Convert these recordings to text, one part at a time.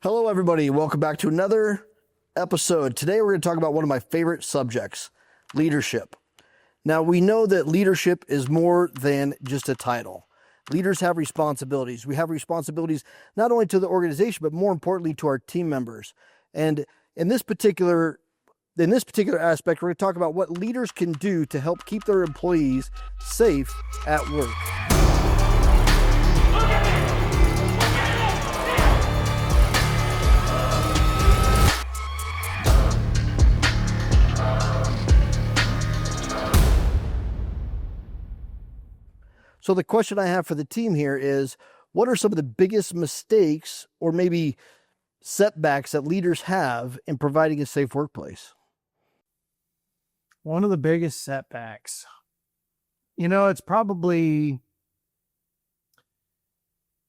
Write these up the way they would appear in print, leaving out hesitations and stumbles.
Hello, everybody. Welcome back to another episode. Today, we're going to talk about one of my favorite subjects, leadership. Now, we know that leadership is more than just a title. Leaders have responsibilities. We have responsibilities not only to the organization, but more importantly to our team members. And in this particular aspect, we're going to talk about what leaders can do to help keep their employees safe at work. So the question I have for the team here is, what are some of the biggest mistakes or maybe setbacks that leaders have in providing a safe workplace? One of the biggest setbacks, it's probably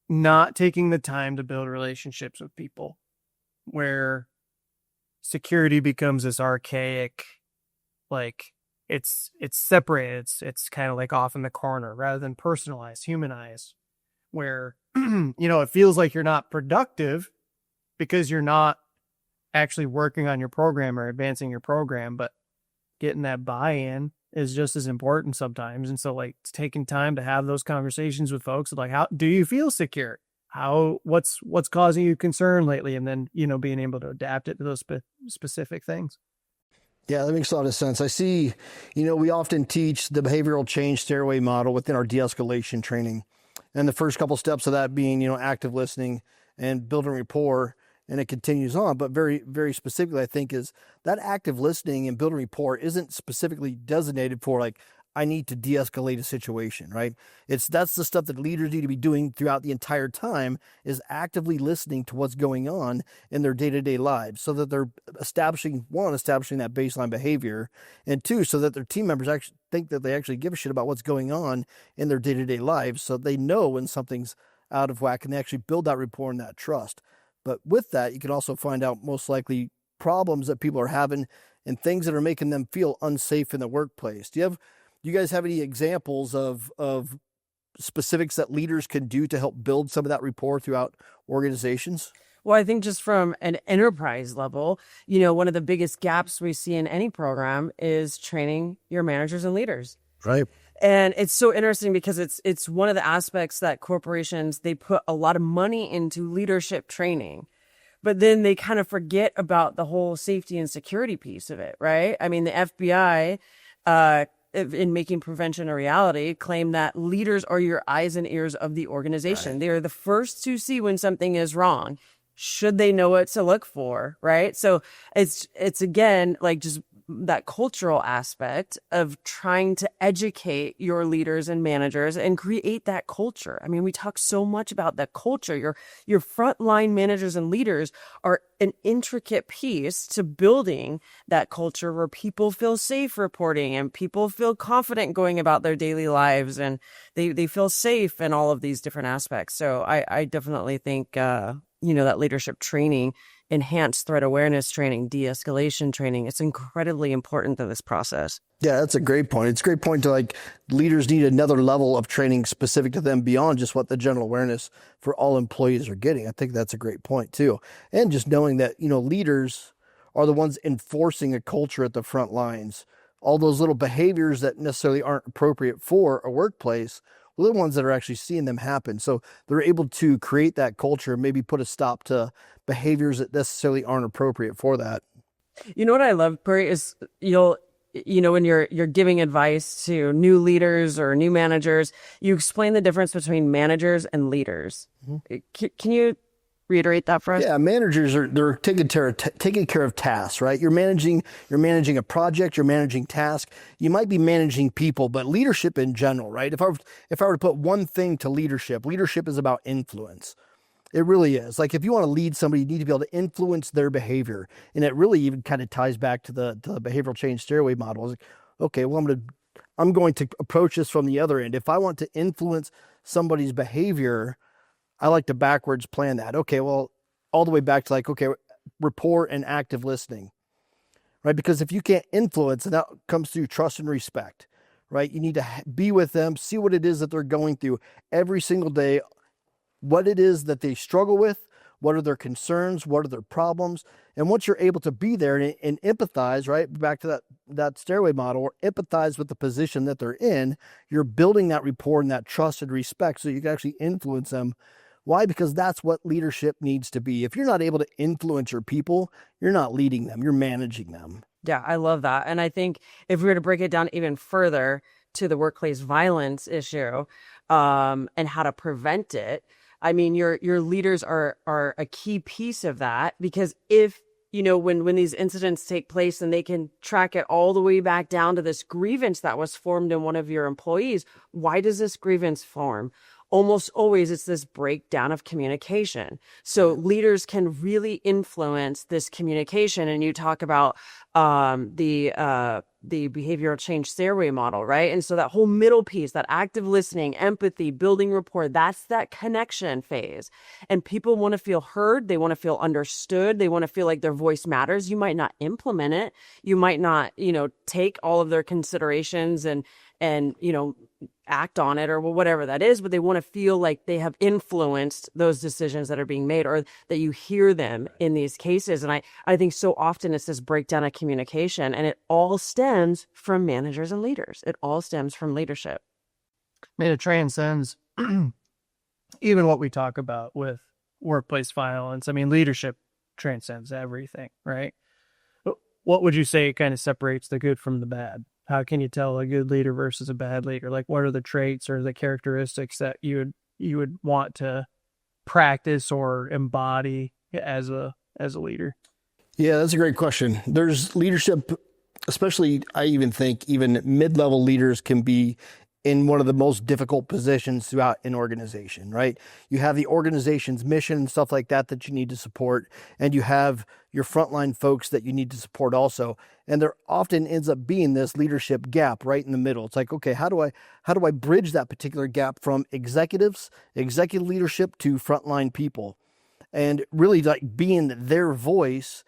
not taking the time to build relationships with people, where security becomes this archaic, it's separated. It's kind of like off in the corner rather than personalized, humanized, where, it feels like you're not productive because you're not actually working on your program or advancing your program, but getting that buy-in is just as important sometimes. And so it's taking time to have those conversations with folks, like, how do you feel secure? What's causing you concern lately? And then, being able to adapt it to those specific things. Yeah, that makes a lot of sense. I see, we often teach the Behavioral Change Stairway Model within our de-escalation training. And the first couple steps of that being, active listening and building rapport, and it continues on. But very, very specifically, I think, is that active listening and building rapport isn't specifically designated for I need to de-escalate a situation, right? That's the stuff that leaders need to be doing throughout the entire time, is actively listening to what's going on in their day-to-day lives, so that they're establishing that baseline behavior, and two, so that their team members actually think that they actually give a shit about what's going on in their day-to-day lives, so they know when something's out of whack and they actually build that rapport and that trust. But with that, you can also find out most likely problems that people are having and things that are making them feel unsafe in the workplace. Do you guys have any examples of specifics that leaders can do to help build some of that rapport throughout organizations? Well, I think just from an enterprise level, one of the biggest gaps we see in any program is training your managers and leaders. Right. And it's so interesting because it's one of the aspects that corporations, they put a lot of money into leadership training, but then they kind of forget about the whole safety and security piece of it, right? I mean, the FBI, in making prevention a reality, claim that leaders are your eyes and ears of the organization. Right. They are the first to see when something is wrong, should they know what to look for, right? So it's again, just that cultural aspect of trying to educate your leaders and managers and create that culture. I mean, we talk so much about that culture. Your frontline managers and leaders are an intricate piece to building that culture where people feel safe reporting and people feel confident going about their daily lives, and they feel safe in all of these different aspects. So I definitely think, that leadership training, enhanced threat awareness training, de-escalation training, it's incredibly important to this process. Yeah, that's a great point. It's a great point to leaders need another level of training specific to them beyond just what the general awareness for all employees are getting. I think that's a great point too. And just knowing that, leaders are the ones enforcing a culture at the front lines. All those little behaviors that necessarily aren't appropriate for a workplace, well, the ones that are actually seeing them happen. So they're able to create that culture, maybe put a stop to behaviors that necessarily aren't appropriate for that. You know what I love, Perry, is when you're giving advice to new leaders or new managers, you explain the difference between managers and leaders. Mm-hmm. Can you reiterate that for us? Yeah, managers they're taking care of tasks, right? You're managing a project, you're managing tasks. You might be managing people, but leadership in general, right? If I were to put one thing to leadership is about influence. It really is. If you want to lead somebody, you need to be able to influence their behavior. And it really even kind of ties back to the behavioral change stairway model. It's okay, well, I'm going to approach this from the other end. If I want to influence somebody's behavior, I like to backwards plan that. Okay, well, all the way back to rapport and active listening, right? Because if you can't influence, and that comes through trust and respect, right? You need to be with them, see what it is that they're going through every single day, what it is that they struggle with, what are their concerns, what are their problems. And once you're able to be there and empathize, right, back to that stairway model, or empathize with the position that they're in, you're building that rapport and that trust and respect so you can actually influence them. Why? Because that's what leadership needs to be. If you're not able to influence your people, you're not leading them, you're managing them. Yeah, I love that. And I think if we were to break it down even further to the workplace violence issue, and how to prevent it, I mean, your leaders are a key piece of that, because if, when these incidents take place and they can track it all the way back down to this grievance that was formed in one of your employees, why does this grievance form? Almost always it's this breakdown of communication. So leaders can really influence this communication. And you talk about the behavioral change stairway model, right? And so that whole middle piece, that active listening, empathy, building rapport, that's that connection phase. And people want to feel heard. They want to feel understood. They want to feel like their voice matters. You might not implement it. You might not, take all of their considerations and act on it or whatever that is, but they want to feel like they have influenced those decisions that are being made, or that you hear them in these cases. And I think so often it's this breakdown of communication, and it all stems from managers and leaders. It all stems from leadership. I mean, it transcends even what we talk about with workplace violence. I mean, leadership transcends everything, right? What would you say kind of separates the good from the bad? How can you tell a good leader versus a bad leader? Like, what are the traits or the characteristics that you would want to practice or embody as a leader? Yeah, that's a great question. There's leadership, especially I even think even mid-level leaders can be in one of the most difficult positions throughout an organization, right? You have the organization's mission and stuff like that you need to support, and you have your frontline folks that you need to support also. And there often ends up being this leadership gap right in the middle. It's like, okay, how do I bridge that particular gap from executive leadership to frontline people, and really like being their voice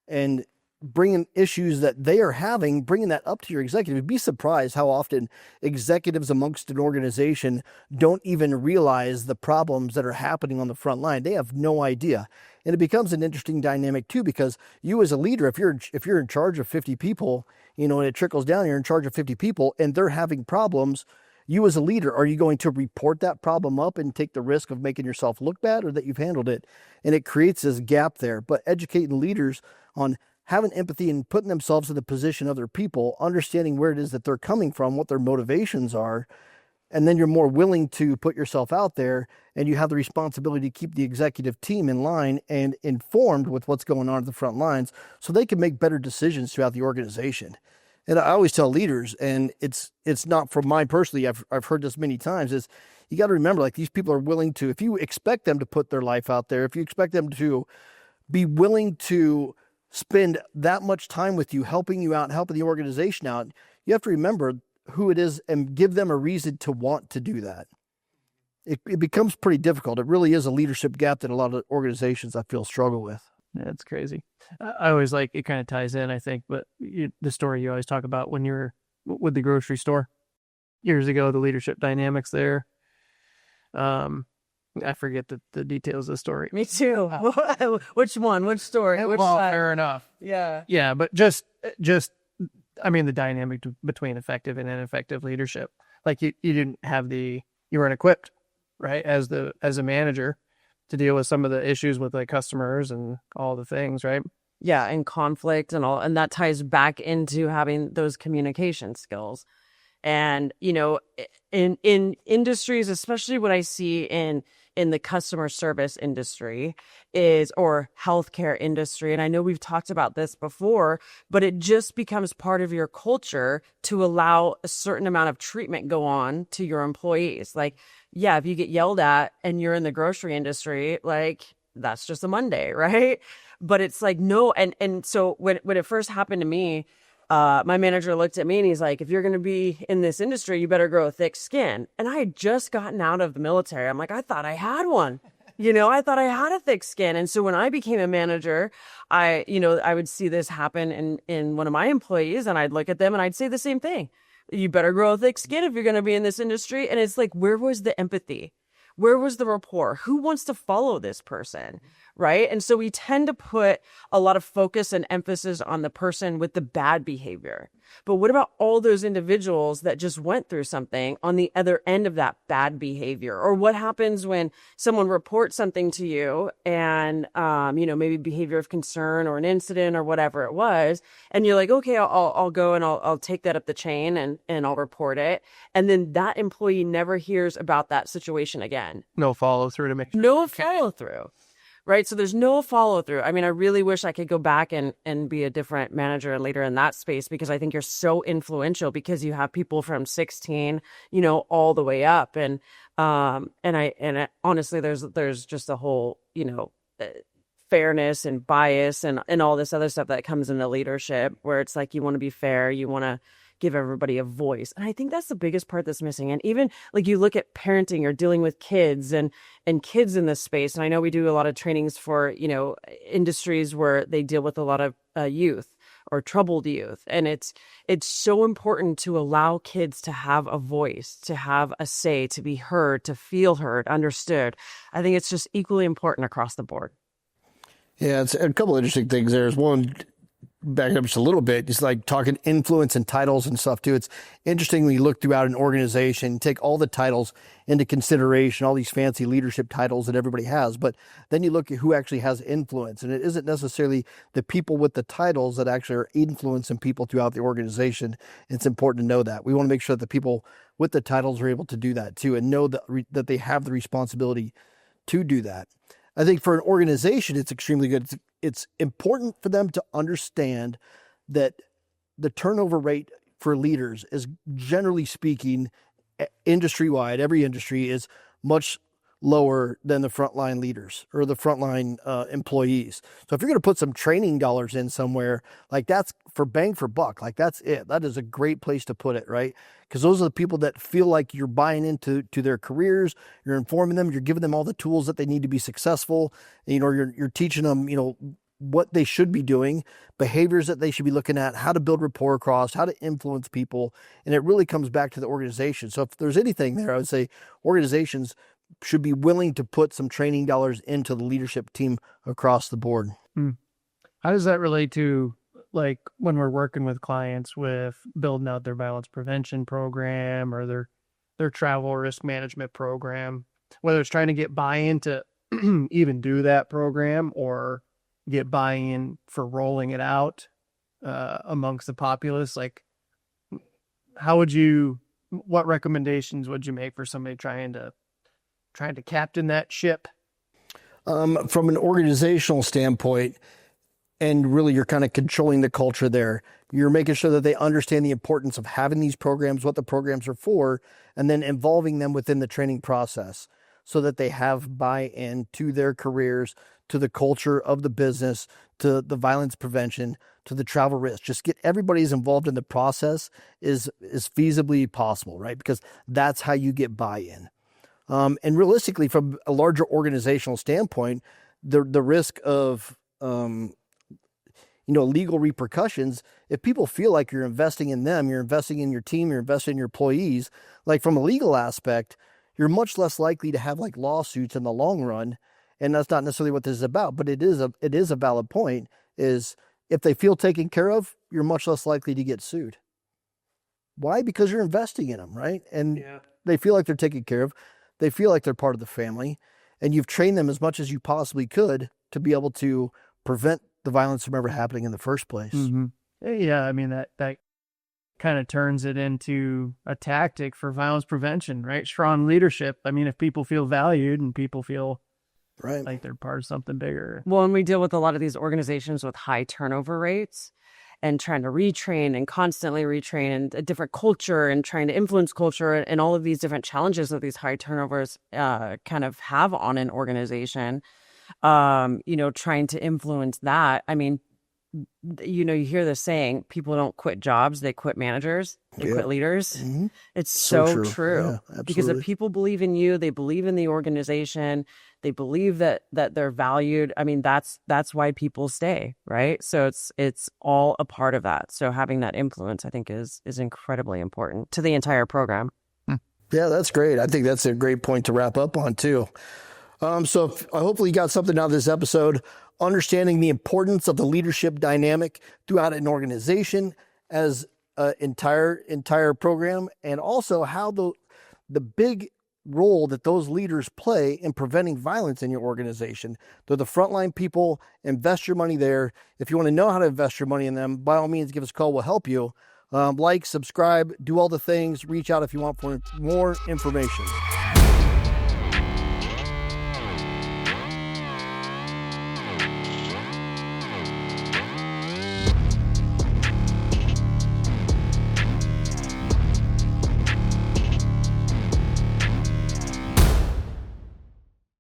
and bringing issues that they are having, bringing that up to your executive. You'd be surprised how often executives amongst an organization don't even realize the problems that are happening on the front line. They have no idea. And it becomes an interesting dynamic too, because you as a leader, if you're in charge of 50 people, and it trickles down, you're in charge of 50 people and they're having problems, you as a leader, are you going to report that problem up and take the risk of making yourself look bad, or that you've handled it? And it creates this gap there. But educating leaders on having empathy and putting themselves in the position of their people, understanding where it is that they're coming from, what their motivations are, and then you're more willing to put yourself out there, and you have the responsibility to keep the executive team in line and informed with what's going on at the front lines so they can make better decisions throughout the organization. And I always tell leaders, and it's not from mine personally, I've heard this many times, is you got to remember, like, these people are willing to, if you expect them to put their life out there, if you expect them to be willing to spend that much time with you, helping you out, helping the organization out, you have to remember who it is and give them a reason to want to do that. It becomes pretty difficult. It really is a leadership gap that a lot of organizations, I feel, struggle with. Yeah, it's crazy. I always like, it kind of ties in, I think, but the story you always talk about when you're with the grocery store years ago, the leadership dynamics there. I forget the details of the story. Me too. Which one? Which story? Which well, side? fair enough. Yeah. Yeah, but just I mean, the dynamic between effective and ineffective leadership. Like you didn't have you weren't equipped, right, as a manager to deal with some of the issues with like customers and all the things, right? Yeah, and conflict and all, and that ties back into having those communication skills. And in industries, especially what I see in the customer service industry or healthcare industry, and I know we've talked about this before, but it just becomes part of your culture to allow a certain amount of treatment go on to your employees. Like, yeah, if you get yelled at and you're in the grocery industry, like, that's just a Monday, right? But it's like, no. And so when it first happened to me, my manager looked at me and he's like, if you're going to be in this industry, you better grow a thick skin. And I had just gotten out of the military. I'm like, I thought I had one, I thought I had a thick skin. And so when I became a manager, I would see this happen in one of my employees, and I'd look at them and I'd say the same thing. You better grow a thick skin if you're going to be in this industry. And it's like, where was the empathy? Where was the rapport? Who wants to follow this person? Right. And so we tend to put a lot of focus and emphasis on the person with the bad behavior. But what about all those individuals that just went through something on the other end of that bad behavior? Or what happens when someone reports something to you and, maybe behavior of concern or an incident or whatever it was. And you're like, okay, I'll go and I'll take that up the chain and I'll report it. And then that employee never hears about that situation again. No follow through to make sure. No follow through. Right. So there's no follow through. I mean, I really wish I could go back and be a different manager and leader in that space, because I think you're so influential, because you have people from 16, all the way up. And honestly, there's just a whole, fairness and bias and all this other stuff that comes into leadership, where it's like, you want to be fair. You want to give everybody a voice. And I think that's the biggest part that's missing. And even like you look at parenting or dealing with kids and kids in this space. And I know we do a lot of trainings for, industries where they deal with a lot of youth or troubled youth. And it's so important to allow kids to have a voice, to have a say, to be heard, to feel heard, understood. I think it's just equally important across the board. Yeah, it's a couple of interesting things. There's one, back up just a little bit, just like talking influence and titles and stuff too. It's interesting when you look throughout an organization, take all the titles into consideration, all these fancy leadership titles that everybody has, but then you look at who actually has influence. And it isn't necessarily the people with the titles that actually are influencing people throughout the organization. It's important to know that. We want to make sure that the people with the titles are able to do that too, and know that they have the responsibility to do that. I think for an organization, it's extremely good. It's important for them to understand that the turnover rate for leaders is, generally speaking, industry-wide, every industry is much lower than the frontline leaders or the frontline employees. So if you're going to put some training dollars in somewhere, like that's for bang for buck, like that's it. That is a great place to put it, right? Because those are the people that feel like you're buying into their careers, you're informing them, you're giving them all the tools that they need to be successful, you're teaching them, what they should be doing, behaviors that they should be looking at, how to build rapport across, how to influence people. And it really comes back to the organization. So if there's anything there, I would say organizations should be willing to put some training dollars into the leadership team across the board. How does that relate to, like, when we're working with clients with building out their violence prevention program or their travel risk management program, whether it's trying to get buy-in to even do that program or get buy-in for rolling it out amongst the populace? Like, what recommendations would you make for somebody trying to captain that ship? From an organizational standpoint, and really you're kind of controlling the culture there. You're making sure that they understand the importance of having these programs, what the programs are for, and then involving them within the training process so that they have buy-in to their careers, to the culture of the business, to the violence prevention, to the travel risk. Just get everybody's involved in the process is feasibly possible, right? Because that's how you get buy-in. And realistically, from a larger organizational standpoint, the risk of legal repercussions, if people feel like you're investing in them, you're investing in your team, you're investing in your employees, like from a legal aspect, you're much less likely to have like lawsuits in the long run. And that's not necessarily what this is about, but it is a valid point, is if they feel taken care of, you're much less likely to get sued. Why? Because you're investing in them, right? And they feel like they're taken care of. They feel like they're part of the family, and you've trained them as much as you possibly could to be able to prevent the violence from ever happening in the first place. Mm-hmm. Yeah, I mean, that kind of turns it into a tactic for violence prevention, right? Strong leadership. I mean, if people feel valued and people feel right, like they're part of something bigger. Well, and we deal with a lot of these organizations with high turnover rates and trying to retrain and constantly retrain, and a different culture and trying to influence culture, and all of these different challenges that these high turnovers kind of have on an organization, trying to influence that. I mean, you hear this saying, people don't quit jobs, they quit managers, they quit leaders. Mm-hmm. It's so true. Yeah, because if people believe in you, they believe in the organization, they believe that they're valued. I mean, that's why people stay, right? So it's all a part of that. So having that influence, I think, is incredibly important to the entire program. Yeah, that's great. I think that's a great point to wrap up on too. Hopefully you got something out of this episode, understanding the importance of the leadership dynamic throughout an organization as an entire program, and also how the big role that those leaders play in preventing violence in your organization. They're the frontline people. Invest your money there. If you want to know how to invest your money in them, by all means, give us a call. We'll help you. Like, subscribe, do all the things, reach out if you want for more information.